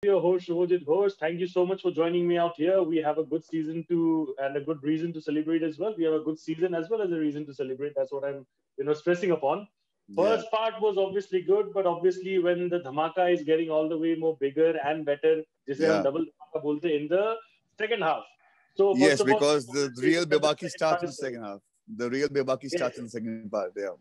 your host Shubhajit Ghosh. Thank you so much for joining me out here. We have a good season to and a good reason to celebrate as well. We have a good season as well as a reason to celebrate. That's what I'm stressing upon. Yeah, First part was obviously good, but obviously when the dhamaka is getting all the way more bigger and better, जिसे हम yeah. double dhamaka बोलते हैं, in the second half. So first Yes, of all, I because just want the to say real that the Bebaki second starts part in the is good. second half. The real Bebaki Yes, starts in the second part. Yeah.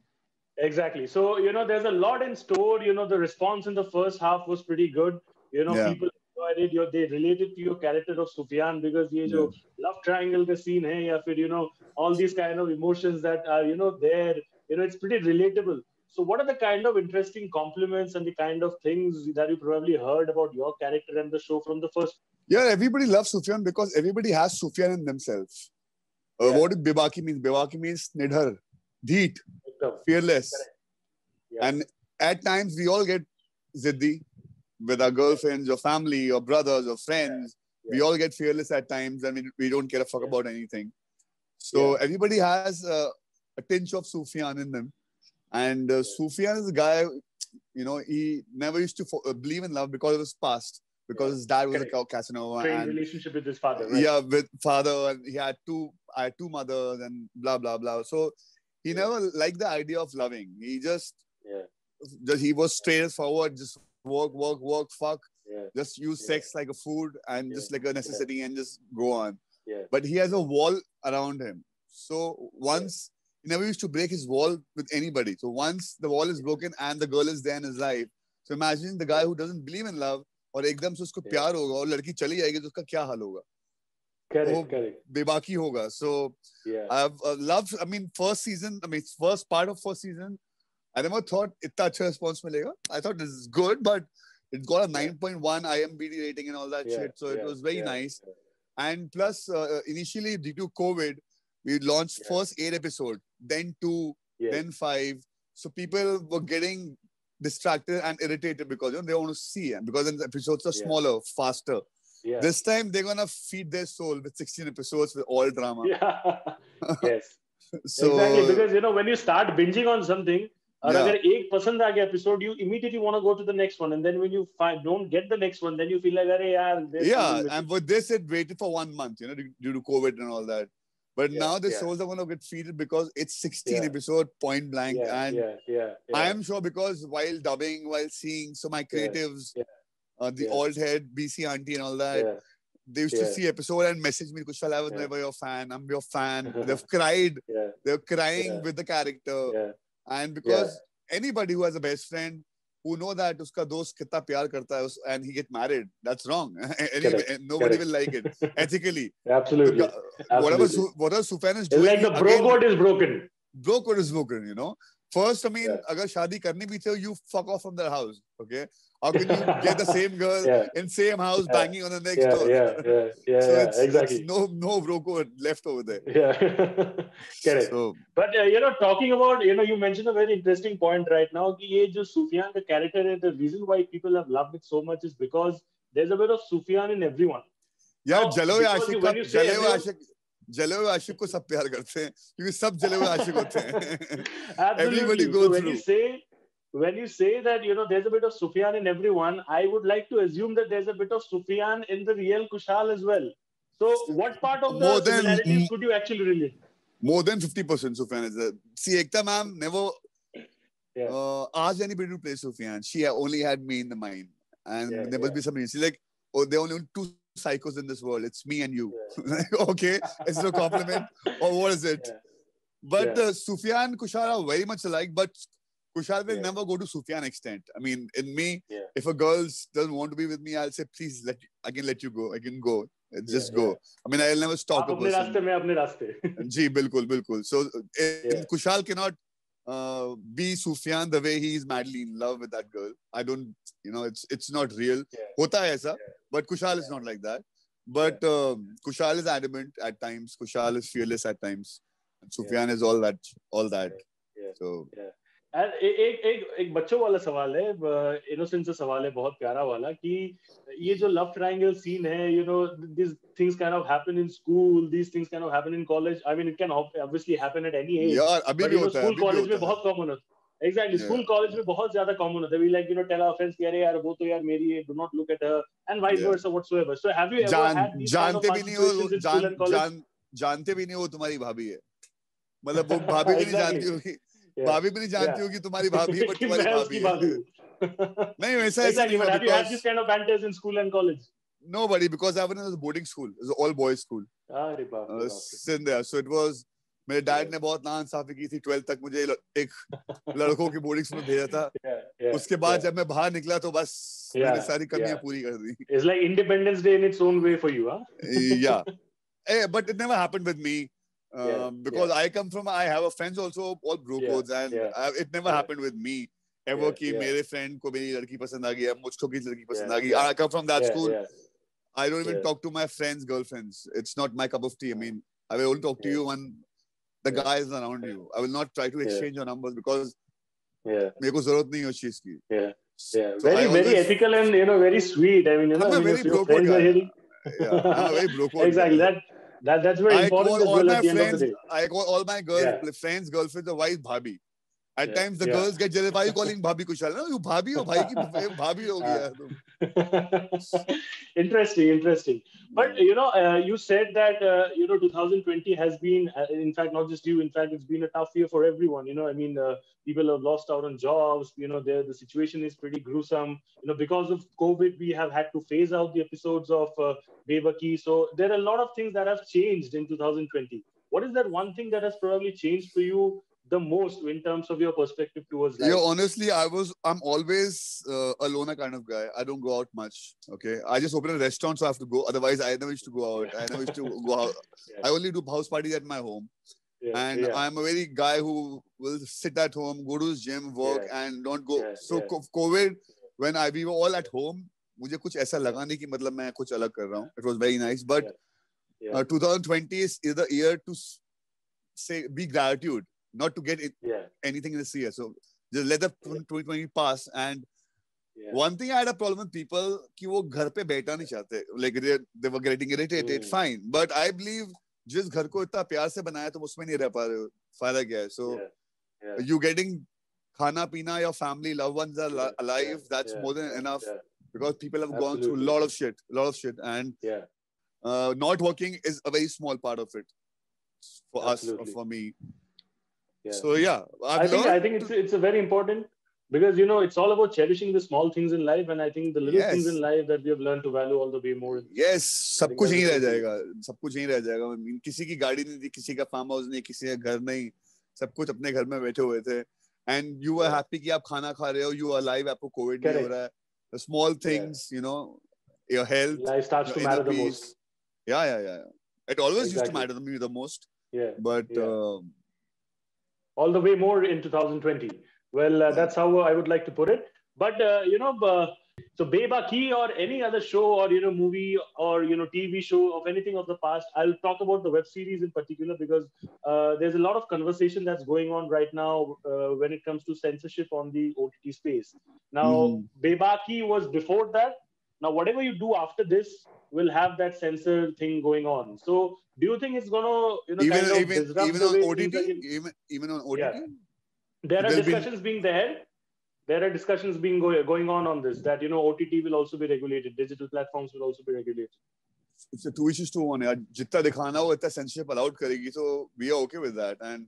exactly. So, there's a lot in store. The response in the first half was pretty good. Yeah. People enjoyed it. They related to your character of Sufyan because ये Yeah. जो love triangle का scene है या फिर, all these kind of emotions that are, there, it's pretty relatable. So what are the kind of interesting compliments and the kind of things that you probably heard about your character and the show from the first? Yeah, everybody loves Sufyan because everybody has Sufyan in themselves. Yeah, What did Bebaki mean? Bebaki means Nidhar, Dheet, एकदम, fearless. correct. Yes, And at times we all get Ziddi with our yeah, girlfriends or family or brothers or yeah, friends. We yeah, all get fearless at times and we don't care a fuck yeah, about anything. So yeah, everybody has a tinge of Sufyan in them. And yeah, Sufyan is a guy, he never used to believe in love because of his past, yeah, because his dad was a correct. Casanova, Strained and relationship with his father, right? yeah, with father, and I had two mothers, and blah blah blah. So he Yeah, never liked the idea of loving. yeah, He was straightforward, just work, fuck, yeah, just use sex yeah, like a food and just yeah, like a yeah, necessity and just go on. yeah, But he has a yeah, wall around him. So yeah, once he never used to break his wall with anybody. So once the wall is yeah, broken and the girl is there in his life, so imagine the guy yeah, who doesn't believe in love और एकदम से उसको yeah. प्यार होगा और लड़की चली जाएगी तो उसका क्या हाल होगा तो वो Correct, correct. बेबाकी होगा. So Yeah, I've loved, I mean, first part of first season, I never thought इतना अच्छा response मिलेगा. I thought this is good, but it got a yeah, 9.1 IMDb rating and all that yeah, shit. So it yeah, was very yeah, nice. And plus, initially due to COVID, we launched yeah, first 8 episodes, then two, yes, then five. So people were getting distracted and irritated because they want to see, and because the episodes are yeah, smaller, faster. yeah, This time they're gonna feed their soul with 16 episodes with all drama. yeah. Yes, exactly. So Because when you start binging on something, और yeah, अगर एक पसंद आ गया episode, you immediately want to go to the next one, and then when you don't get the next one, then you feel like, अरे यार, there's yeah. something missing. And with this, it waited for 1 month, due to COVID and all that. But Yeah, now the yeah, souls are gonna get feeded because it's 16 yeah, episode point blank. yeah, And yeah, yeah, I yeah, am sure because while dubbing, while seeing, so my yeah, creatives, yeah, the yeah, alt head, BC auntie and all that, yeah, they used to yeah, see episode and message me, Kushal, I was yeah. never your fan. I'm your fan. They've cried. Yeah, They're crying yeah, with the character. yeah, And yeah, because anybody who has a best friend who know that uska dost kitna pyar karta hai and he get married, that's wrong. Anyway, correct, nobody will correct. like it ethically. So Absolutely, absolutely. whatever Sufyan is It's doing, like the bro again, code is broken. broke or is broken. First, I Yeah, mean, agar shadi karni bhi the, you fuck off from their house. Okay. How can you get the same girl yeah, in same house yeah, banging on the next yeah, door? yeah, yeah, yeah, So yeah. it's Exactly. no broco left over there. Yeah, correct. So But talking about you mentioned a very interesting point right now. कि ये जो Sufyan the character है, the reason why people have loved it so much is because there's a bit of Sufyan in everyone. यार Now, because when you say everyone, जले हुए आशिक को सब प्यार करते हैं क्योंकि सब जले हुए आशिक होते हैं. Everybody absolutely. go So through. when you say that there's a bit of Sufyan in everyone, I would like to assume that there's a bit of Sufyan in the real Kushal as well. So what part of the more than similarities could you actually relate? more than 50% Sufyan is there. See, Ekta ma'am never Yeah, asked anybody to play Sufyan. She only had me in the mind, yeah, and there must yeah, be some reason. She's like, oh, there are only two psychos in this world. It's me and you. yeah. Like, okay, it's no compliment, or what is it? Yeah, But yeah, Sufyan and Kushal are very much alike, but Kushal will yeah, never go to Sufyan extent. I mean, in me, yeah, if a girl doesn't want to be with me, I'll say, please, I can let you go. I can go. yeah, Just yeah. go. I mean, I'll never stalk आप a अपने रास्ते person. में अपने रास्ते. Ji, bilkul, bilkul. So Yeah, Kushal cannot be Sufyan the way he is madly in love with that girl. I don't, it's not real. yeah, Hota hai aisa, yeah, but Kushal is yeah, not like that. yeah, But Kushal is adamant at times. Kushal is fearless at times. And yeah, Sufyan is all that, all that. yeah, yeah, So yeah. And एक बच्चों वाला सवाल है, innocent सा सवाल है, बहुत प्यारा वाला कि ये जो लव ट्रायंगल सीन है, these things kind of happen in school, these things kind of happen in college. I mean, it can obviously happen at any age, यार अभी but भी होता है, school अभी भी college में होता है. बहुत common होता है. Exactly. School, college में बहुत ज़्यादा common होता है. We like, tell our friends कि अरे यार वो तो यार मेरी है, do not look at her, and vice Yeah. versa whatsoever. So have you ever had these kind of जानते fun भी नहीं हो situations in school and college? जानते भी नहीं हो तुम्हारी भाभी है, मतलब वो भाभी भी नहीं Exactly. जानती होगी, Yeah. भाभी भी नहीं जानती Yeah. होगी तुम्हारी भाभी है, बट कि तुम्हारी मैं भाभी उसकी है. भाभी हूँ. नहीं वैसा ऐसा नहीं Exactly. हुआ, But have you had because this kind of banters in school and college? nobody, because I was in a boarding school, it was all boys school. अरे बाप रे बाप रे. Sindhya, so it was, मेरे dad ने बहुत नाइंसाफी की थी 12th तक, मुझे एक लड़कों की बोर्डिंग स्कूल में भेजा था. उसके बाद जब मैं बाहर निकला तो बस मैंने सारी कमियां पूरी कर दी. It's like Independence Day in its own way for you, huh? Yeah. But it never happened with me. Because I come from, I have a friends also, all bro codes, and it never happened with me ever कि मेरे friend को मेरी लड़की पसंद आ गई, मुझको की लड़की पसंद आ गई. I come from that school. I don't even talk to my friends' girlfriends. It's not my cup of tea. I mean, I will only talk to you when the guy is around you. I will not try to exchange your numbers because मेरे को जरूरत नहीं है उस चीज की. Yeah, very ethical and very sweet. I mean, I'm a very your friends are hearing. Yeah, I'm a very bro code Exactly. guy. That's very important as well at the end of the day. I call all my friends, girlfriends, or wife bhabhi. At times the girls get jealous. Why are you calling bhabhi Kushal? No, you bhabhi ho, bhai ki bhabhi ho gaya. Interesting. But you said that 2020 has been, in fact, not just you. In fact, it's been a tough year for everyone. I mean, people have lost out on jobs. The situation is pretty gruesome. Because of COVID, we have had to phase out the episodes of Bebaki. So there are a lot of things that have changed in 2020. What is that one thing that has probably changed for you the most in terms of your perspective towards life? Yeah, honestly, I'm always a loner kind of guy. I don't go out much. Okay, I just open a restaurant, so I have to go. Otherwise, I never used to go out. I never used to go out. I only do house parties at my home. And I'm a very guy who will sit at home, go to the gym, work, and don't go. So COVID, when we were all at home, मुझे कुछ ऐसा लगा नहीं कि मतलब मैं कुछ अलग कर रहा हूँ. It was very nice, but 2020 is the year to say be gratitude. Not to get anything in this year. So just let the 2020 pass. And one thing I had a problem with people कि वो घर पे बैठा नहीं चाहते. Like they were getting irritated. Fine, but I believe जिस घर को इतना प्यार से बनाया तुम उसमें नहीं रह पा रहे हो. फायदा क्या है? So you getting खाना पीना, your family, loved ones are alive. That's more than enough. Because people have gone through a lot of shit, and not working is a very small part of it for us or for me. So I think it's a very important, because it's all about cherishing the small things in life, and I think the little things in life that we have learned to value all the way more. Yes, सब कुछ यहीं रह जाएगा, सब कुछ यहीं रह जाएगा. किसी की गाड़ी नहीं थी, किसी का फार्म हाउस नहीं, किसी का घर नहीं, सब कुछ अपने घर में बैठे हुए थे. And you were happy कि आप खाना खा रहे हो, you are alive, आपको कोविड नहीं हो रहा है. The small things, your health, life starts to matter the most. Yeah. It always used to matter to me the most. But all the way more in 2020. Well, that's how I would like to put it. But so Bebaki or any other show or movie or TV show of anything of the past, I'll talk about the web series in particular, because there's a lot of conversation that's going on right now when it comes to censorship on the OTT space. Now, Bebaki was before that. Now, whatever you do after this will have that censor thing going on. So, do you think it's gonna even on OTT? Even on OTT? Yeah. There are discussions being there. There are discussions being going on this, that OTT will also be regulated, digital platforms will also be regulated. It's a 2:1. यार जितना दिखाना हो इतना censorship allowed करेगी, so we are okay with that, and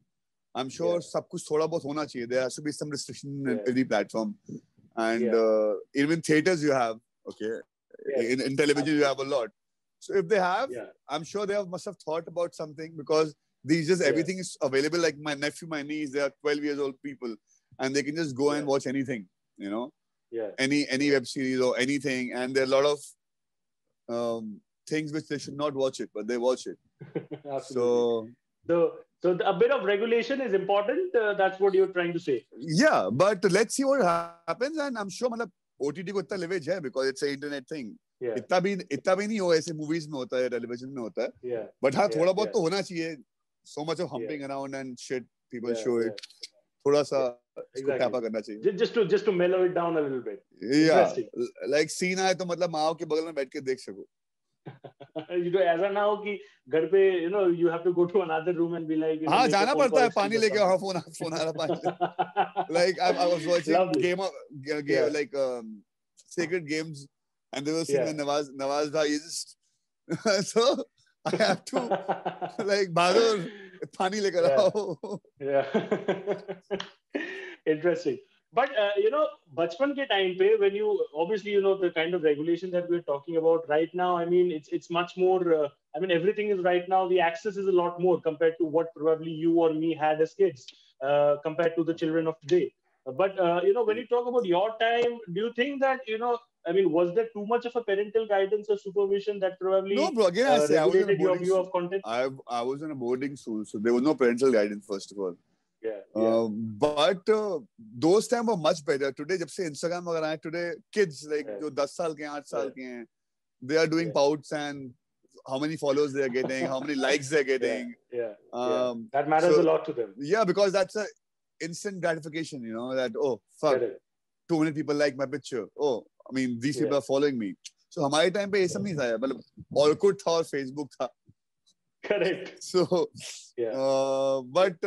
I'm sure सब कुछ थोड़ा बहुत होना चाहिए. There has to be some restriction in every platform, and even theaters you have. Okay, in television you have a lot. So if they have, I'm sure they must have thought about something, because these days everything is available. Like my nephew, my niece, they are 12 years old people, and they can just go and watch anything, any web series or anything, and there are a lot of things which they should not watch it, but they watch it. So a bit of regulation is important. That's what you're trying to say. Yeah, but let's see what happens, and I'm sure OTT को इतना leverage है, because it's an internet thing. इतना भी नहीं हो, ऐसे movies में होता है, television में होता है. But हाँ, थोड़ा बहुत तो होना चाहिए. So much of humping around and shit, people show it. थोड़ा सा इसको टैपा करना चाहिए. Just to mellow it down a little bit. Yeah, like scene आए तो मतलब माँ के बगल में बैठ के देख सको. You know, ऐसा ना हो कि घर पे, you know, you have to go to another room and be like, you know, हाँ, make a जाना phone पड़ता call है, exchange पानी or लेके, हाँ, something. फोन आ रहा पानी. Like I was watching Lovely. Yeah. like Sacred Games, and they were seeing Yeah. when Nawaz Bhai is just so I have to like Bahadur, पानी लेकर Yeah. आओ. Yeah. Interesting. But you know, बचपन के time पे, when you obviously, you know, the kind of regulation that we're talking about right now, I mean, it's much more. I mean, everything is right now. The access is a lot more compared to what probably you or me had as kids, compared to the children of today. But you know, when you talk about your time, do you think that, you know, I mean, was there too much of a parental guidance or supervision that probably No, bro. Again, I say I was in a regulated your boarding view school. of content? I was in a boarding school, so there was no parental guidance first of all. Yeah. Yeah. But those time were much better. Today, जब से Instagram वगैरह आए, today kids like Yeah. जो 10 साल के हैं, 8 साल Yeah. के हैं, they are doing Yeah. pouts and how many followers they are getting, how many likes they are getting. Yeah. Yeah. That matters so- a lot to them. Yeah, because that's a instant gratification, you know, that oh fuck, Correct. 200 people like my picture. Oh, I mean these people Yeah. are following me. So हमारे time पे ये सब नहीं था, मतलब Orkut था और Facebook था. Correct. So Yeah. but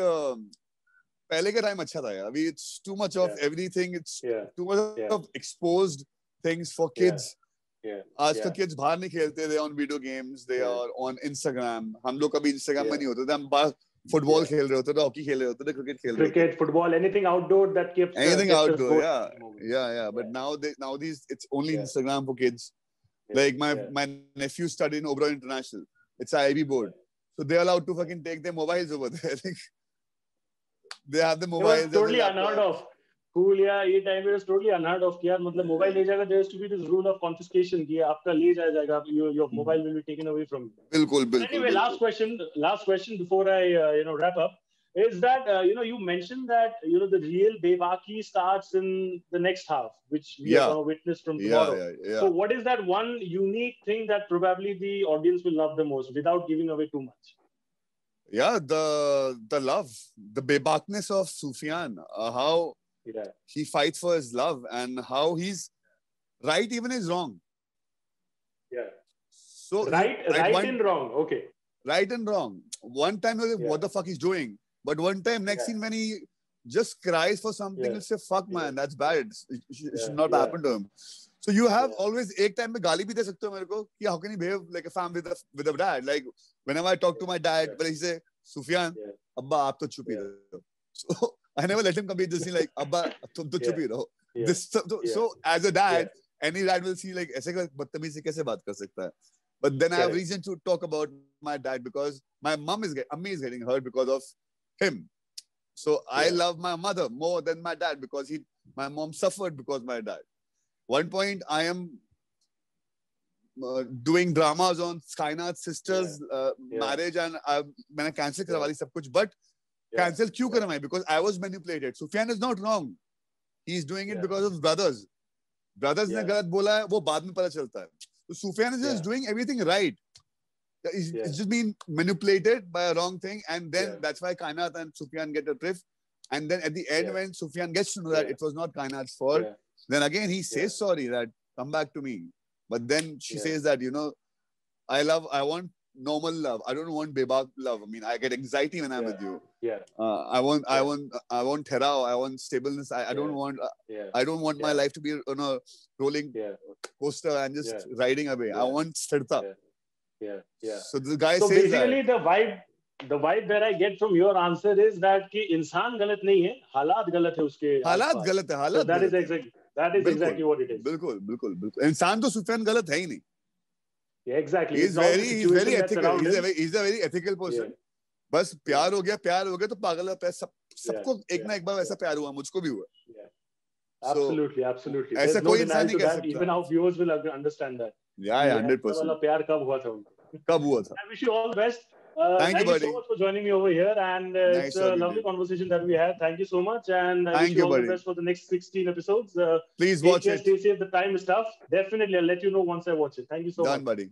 पहले का time अच्छा था यार. अभी it's too much of Yeah. everything. It's Yeah. too much Yeah. of exposed things for kids. Yeah. आजकल Yeah. kids बाहर नहीं खेलते. They are on video games. They Yeah. are on Instagram. हम लोग कभी Instagram में Yeah. नहीं होते थे. हम बाहर फुटबॉल Yeah. खेल रहे होते थे, हॉकी खेल रहे होते थे, क्रिकेट खेल रहे होते थे. Cricket, football, anything outdoor that kept Anything kept us outdoor, going yeah, at the moment. yeah. But nowadays it's only Yeah. Instagram for kids. Yeah. Like Yeah. my nephew studied in Oberoi International. It's a IB board, so they're allowed to fucking take their mobiles over there. Like, they have the It mobiles. was totally they have the unheard laptops. of. Cool, yeah. ये time it was totally unheard of कि यार मतलब mobile ले जाएगा, there has to be this rule of confiscation कि आपका ले जाएगा, your mobile will be taken away from you. बिल्कुल, But बिल्कुल, anyway, बिल्कुल. last question before I you know, wrap up is that you know, you mentioned that, you know, the real Bebaki starts in the next half, which we are going to witness from tomorrow. Yeah. So what is that one unique thing that probably the audience will love the most without giving away too much? Yeah, the love, the bebakness of Sufyan, how Yeah. he fights for his love and how he's right even is wrong. Yeah. So Right and wrong. Okay. Right and wrong. One time he was like, Yeah. what the fuck he's doing? But one time, next Yeah. scene when he just cries for something, Yeah. he'll say, fuck Yeah. man, that's bad. It Yeah. should not Yeah. happen to him. So you have Yeah. always एक time में गाली भी दे सकते हो मेरे को कि how can you behave like a family with a dad? Like whenever I talk to my dad, Yeah. but he say, Sufyan, Yeah. Abba आप तो चुप ही Yeah. रहो. So I never let him come just like Abba तुम तो चुप ही रहो. Yeah. This so as a dad, Yeah. any dad will see like ऐसे बदतमीजी से कैसे बात कर सकता है. But then I have Correct. reason to talk about my dad because my Ammi is getting hurt because of him. So I Yeah. love my mother more than my dad because my mom suffered because my dad. One point I am doing dramas on Skynath's sister's marriage and मैंने cancel करवा ली सब कुछ, but cancel क्यों करवाई? Because I was manipulated. Sufyan is not wrong. He's doing it because of his brothers. Brothers ने गलत बोला है, वो बाद में पता चलता है. So Sufyan is just doing everything right. It's just being manipulated by a wrong thing, and then that's why Kainath and Sufyan get a drift. And then at the end, when Sufyan gets to know that it was not Kainath's fault, then again he says sorry, that come back to me. But then she says that, you know, I want normal love. I don't want bebak love. I mean, I get anxiety when I'm with you. I want therao. I want stableness. I don't want my life to be on a rolling coaster and just riding away. I want sthirta. So the guy so says basically that. the vibe that I get from your answer is that कि इंसान गलत नहीं है, हालात गलत है उसके हालात गलत है, हालात that is exactly what it is. बिल्कुल. इंसान तो सुफियान गलत है ही नहीं. Yeah, exactly. He's very ethical. He's a very ethical person. बस प्यार हो गया तो पागल है. सबको एक ना एक बार वैसा प्यार हुआ, मुझको भी हुआ. Absolutely. ऐसा There's no कोई denial इंसान to नहीं कह that. सकता. Even our viewers will understand that. Yeah, 100%. वाला प्यार कब हुआ था उनको? कब हुआ था? I wish you all the best. Thank you, buddy. So much for joining me over here, and it's a lovely conversation that we had. Thank you so much, and I wish you all the best for the next 16 episodes. Please watch it. Stay safe. The time is tough. Definitely, I'll let you know once I watch it. Thank you so much. Done, buddy.